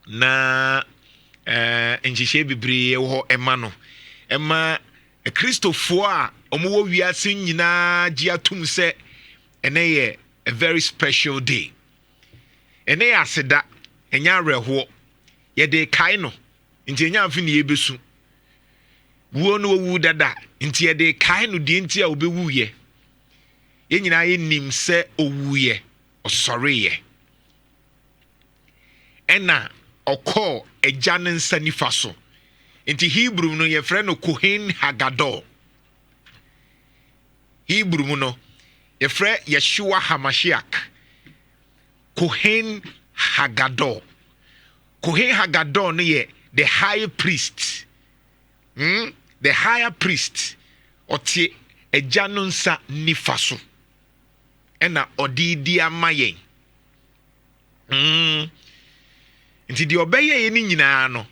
na nhyehyɛ bebree wo ɛma no ɛma Kristofo a ɔmo wɔ wiase nyinaa gye atum sɛ ɛnɛ yɛ a very special day. Ɛnɛ yɛ aseda ɛnyɛ awerɛhoɔ yɛde kae no nti ɛnyɛ amfi ne yɛbɛsu wuo no wɔwu dada nti yɛde kae no deɛ nti a wobɛwuyɛ yɛn nyinaa yɛnim sɛ ɔwuyɛ ɔsɔreyɛ ɛna ɔkɔɔ agya ne nsa nifa so nti Hebrew no yɛfrɛ no Kohen Hagadol. Hebrew mu no yɛfrɛ Yeshua Hamashiach Kohen Hagadol. Kohen Hagadol no yɛ the high priest. The higher priest ɔte agya no nsa nifa so ɛna ɔde di ama yɛn. Nti deɛ ɔbɛyɛ yɛ ne nyinaa no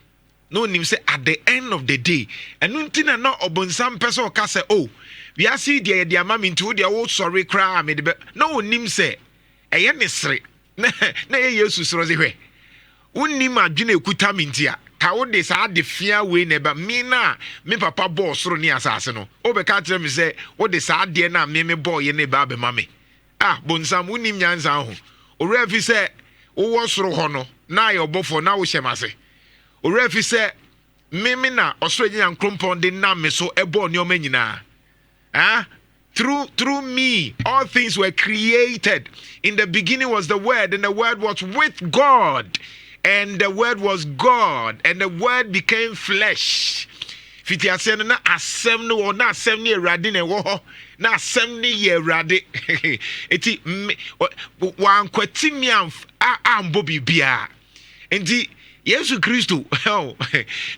na onim sɛ at the end of the day ɛno nti na ɔbonsam pɛ sɛ ɔka sɛ oh wiase deɛ yɛde ama me nti wo deɛ wosɔre koraa mede bɛ na onim sɛ ɛyɛ ne sere na ɛyɛ Yesu soro se hwɛ wonim adwene ekuta me nti a ka wo de saa de fia wei na ɛba me na me papa bɔɔ soro ne asase no wobɛka kyerɛ me sɛ wo de saa deɛ na me bɔɔ yɛ ne ba bɛma me bonsam wonim nyansa ho owura fi sɛ wowɔ soro hɔ no na yɛ ɔbɔfo na wo hyɛm ase owura fi sɛ me na ɔsoro nyanya nkrompɔn de nam me so ɛbɔɔ nneɔma nyinaa through me all things were created. In the beginning was the Word, and the Word was with God, and the Word was God, and the Word became flesh. Fiti asɛm no na asɛm no wɔ na asɛm no yɛ Awurade na ɛwɔ hɔ na asɛm no yɛ Awurade eti wankwati mi ambɔ biribiara nti Yesu Kristo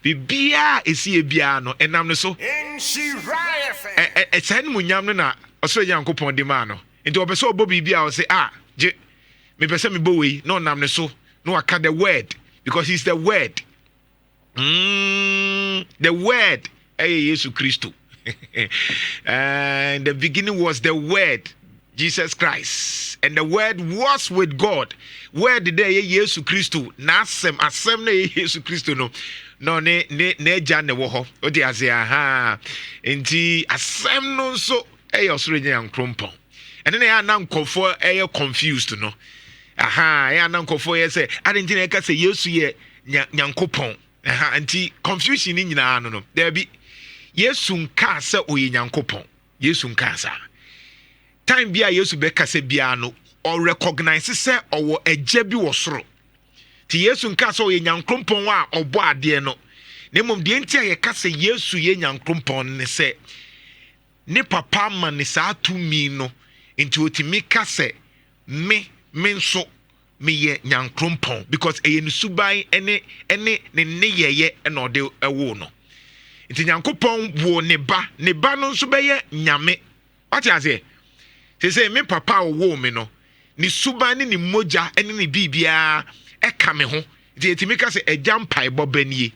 biribiara esi ebiara no ɛnam no so ɛsɛn mu nyam no na ɔsoro Nyankopɔn de maa no nti ɔpɛ sɛ ɔbɔ biribiara ɔsɛ gye mepɛ sɛ mebɔ wei na ɔnam no so na waka the Word because he's the Word. The Word, Jesus Christ. In the beginning was the Word, Jesus Christ, and the Word was with God. Where did they Jesus Christ? Nasem asem na Jesus Christ no ne ja ne wo ho. O de ase aha. Enti asem no so osoro nya nkrompon. And then na nkofo confused no. Aha, ya na nkofo ye say adentina e ka say Yesu ye nyankopon. Anti confusion ni nyina no there be Yesu nka se oye nyankopon Yesu nka sa time bia Yesu be ka se bia no or recognize se owo agya bi wo soro ti Yesu nka se oye nyankopon a obo ade no na mom de ntia ye ka se Yesu ye nyankopon ne se ne papa ma ne sa tumi no nti otimi ka se me nso me ye nyankrompon because eye ne suban ene ne yeye ena ode ewo no nti nyankopon wo ne ba no nso be ye nyame what you say me papa wo me no ne suban ne moja ene ne bibia e ka me ho nti etimi ka se agya mpai bobanie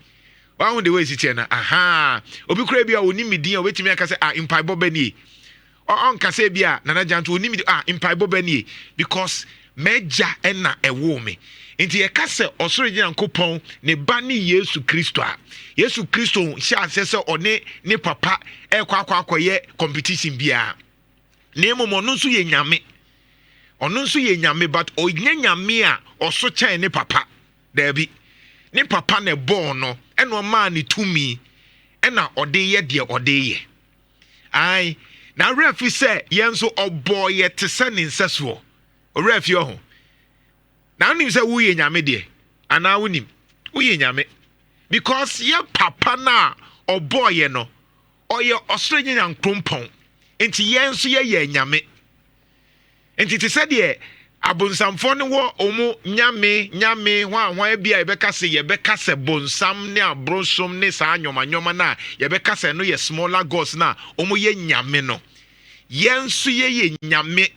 wa hu de we si na aha obi kura bia oni midin a wetimi aka se mpai bobanie on ka se bia nana Jantuah oni midin mpai bobanie because meja ena ewo me nti e ka se osoro Nyankopon ne ba ne Yesu Kristo a Yesu Kristo hia se one ne papa akwaye competition bia ne momo no nso ye nyame ono nso ye nyame but onye nyame a oso kyan ne papa da bi ne papa ne born no ena o ma ne tumi ena ode ye de ode ye ai na refi se yenso oboye te se ne nseso owura fie ho na nim say wuye nyame de ana wonim wuye nyame because ye papa na oboye no oye osoro nyankrompon enti yenso ye nyame enti te se de abonsamfo ne wo omu nyame hwan bia ye beka se bonsam ne abronsom ne sa nyoma na ye beka se no ye smaller gods na omu ye nyame no yenso ye nyame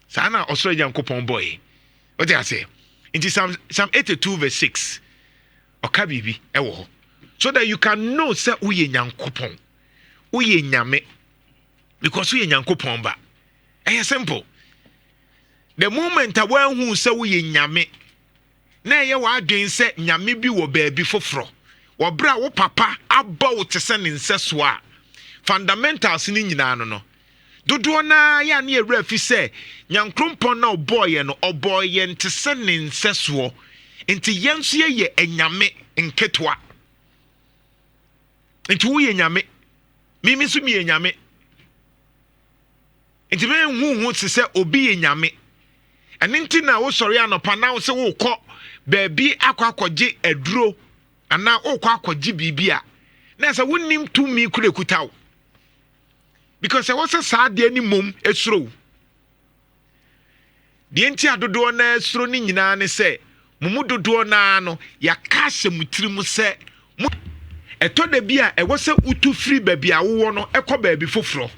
sana osoro Nyankopon boy what I say into Psalm 82 verse 6 okabibi ewo so that you can know say uye Nyankopon uye nyame because uye Nyankopon ba simple the moment I when who say uye nyame na ye wa adwen se nyame bi wo baabi foforo wo bra wo papa abba wo te se ne nseso a fundamentals ni nyina no dodo na ya na ewra fi se nyankrompon na oboye no oboye nte se ne nseso enti yenso ye enyame nketwa enti wo ye nyame mimi so mi ye nyame enti me hu se se obi ye nyame ene nti na wo sori anopa na wo se wo kɔ baabi akwakoje aduro ana wo kɔ akɔgye bibia na se wonnim tumi kurekuta wo because was a sad any mum esro the enti adodo na esro ni nyina ne se mumu dodo na no ya ka se mutiri mu se eto da bia e wo se utu free baabi a wo no ekɔ baabi foforo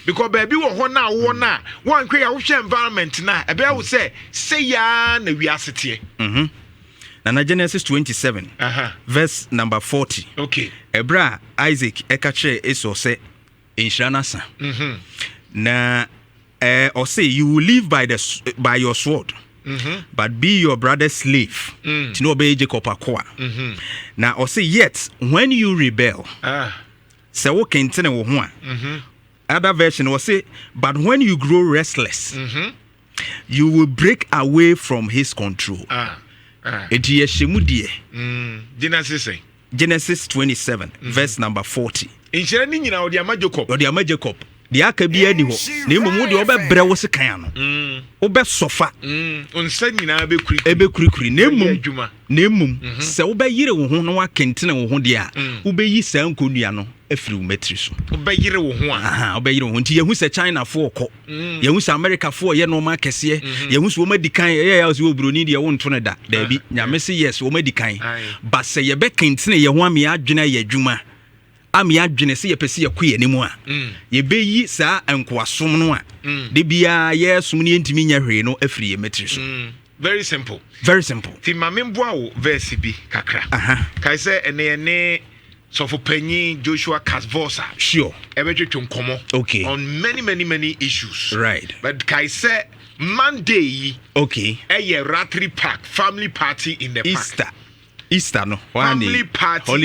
because baabi wo ho na wo na wan kwe ya wo hwe environment na e be wo se ya na wi asete na Genesis 27 verse number 40 okay ebra Isaac ekache eso se Nhyira nasa na or say you will live by your sword but be your brother's slave to no obey Jacob akwa now or say yet when you rebel say wo kentene wo ho a other version will say but when you grow restless you will break away from his control eti yeshemu die Genesis 27 verse number 40 Nhyira ni nyina odi ama Jacob de aka bi ani ho na emom de obebrɛ wo sekan no obesofa onsa nyina ebekurikuri na emom sɛ wobɛyire wo ho na wakentene wo ho de a wobɛyi saa nkonnua no afiri wo matiri so wobɛyire wo ho wobɛyire wo ho nti yehu sɛ China fo kɔ yehu sɛ America fo yɛ no ma kɛseɛ yehu sɛ wo madikan yɛ wo sɛ wo broni de wo nto ne da bi nyame se yes wo madikan ba sɛ yɛbɛkentene yɛ ho ame adwene yɛ adwuma ami adwene se yepese yakoye nimu a yebeyi saa enkoasom no a de bia yesum ne ntimi nya hwe no afiri ye metri so very simple ti mamemboa wo verse bi kakra kai se ene so for panyi Joshua Kasvosa sure ebetwetwe nkomo okay on many issues right but kai se Monday okay eye ratri park family party in the Easter no family party